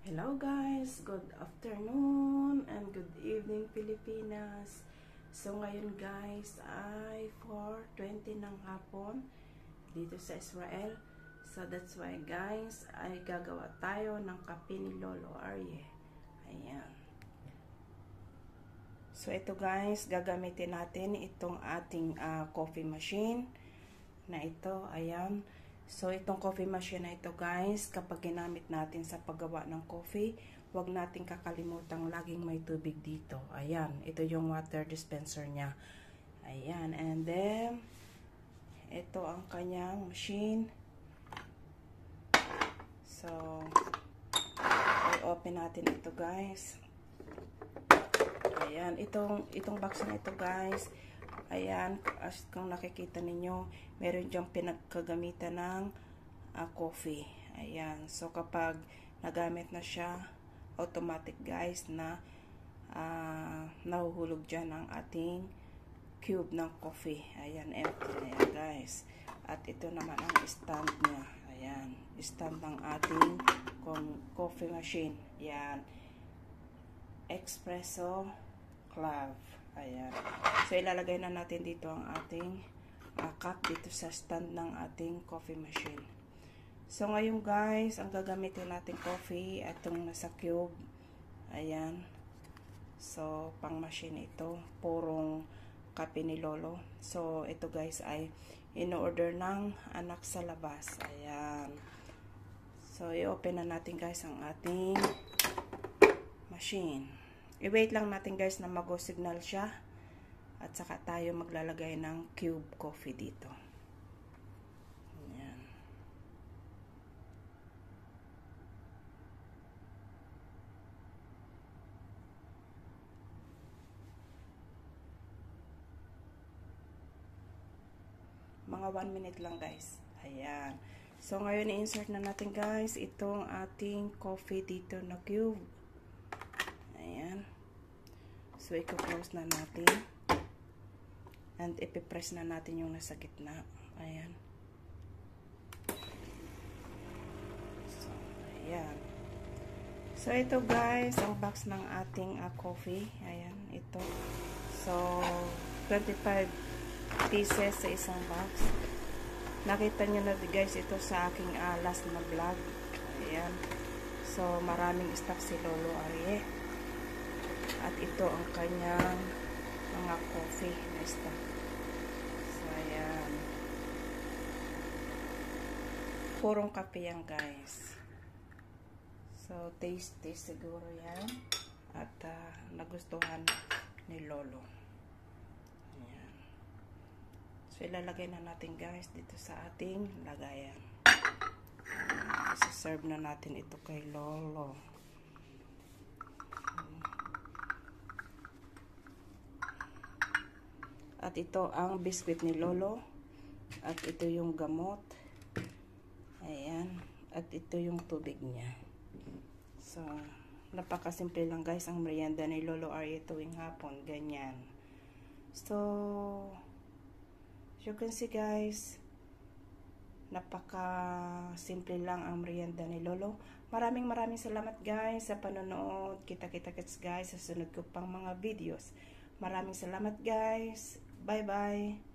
Hello guys, good afternoon and good evening Pilipinas. So ngayon guys ay 4:20 ng hapon dito sa Israel. So that's why guys ay gagawa tayo ng kape ni Lolo Arye. Ayan. So ito guys, gagamitin natin itong ating coffee machine na ito. Ayan. So, itong coffee machine na ito guys, kapag ginamit natin sa paggawa ng coffee, huwag natin kakalimutang laging may tubig dito. Ayan, ito yung water dispenser niya. Ayan, and then, ito ang kanyang machine. So, i-open natin ito guys. Ayan, itong box na ito guys. Ayan, as kung nakikita ninyo, meron diyang pinagkagamitan ng coffee. Ayan, so kapag nagamit na siya, automatic guys na nahuhulog dyan ang ating cube ng coffee. Ayan, empty na yan guys. At ito naman ang stand niya. Ayan, stand ng ating coffee machine. Ayan, espresso club. Ayan. So, ilalagay na natin dito ang ating cup dito sa stand ng ating coffee machine. So, ngayon guys, ang gagamitin natin coffee, itong nasa cube. Ayan. So, pang machine ito. Purong kape ni Lolo. So, ito guys ay in-order ng anak sa labas. Ayan. So, i-open na natin guys ang ating machine. I-wait lang natin guys na mag-go signal siya at saka tayo maglalagay ng cube coffee dito. Ayan. Mga 1 minute lang guys. Ayan. So ngayon i-insert na natin guys itong ating coffee dito na cube. Ayan. So, i-close na natin. And, ipipress na natin yung nasa gitna. Ayan. So, ayan. So, ito guys, ang box ng ating coffee. Ayan, ito. So, 25 pieces sa isang box. Nakita nyo na guys, ito sa aking last na vlog. Ayan. So, maraming stock si Lolo Arye. At ito ang kanyang mga coffee na stock. So, ayan. Purong kape yan, guys. So, tasty siguro yan. At nagustuhan ni Lolo. Ayan. So, ilalagay na natin, guys, dito sa ating lagayan. Isa-serve na natin ito kay Lolo. At ito ang biscuit ni Lolo. At ito yung gamot. Ayan. At ito yung tubig niya. So, napakasimple lang guys ang merienda ni Lolo Arye tuwing hapon. Ganyan. So, as you can see guys, napakasimple lang ang merienda ni Lolo. Maraming salamat guys sa panonood. Kita-kits guys sa sunod ko pang mga videos. Maraming salamat guys. Bye-bye.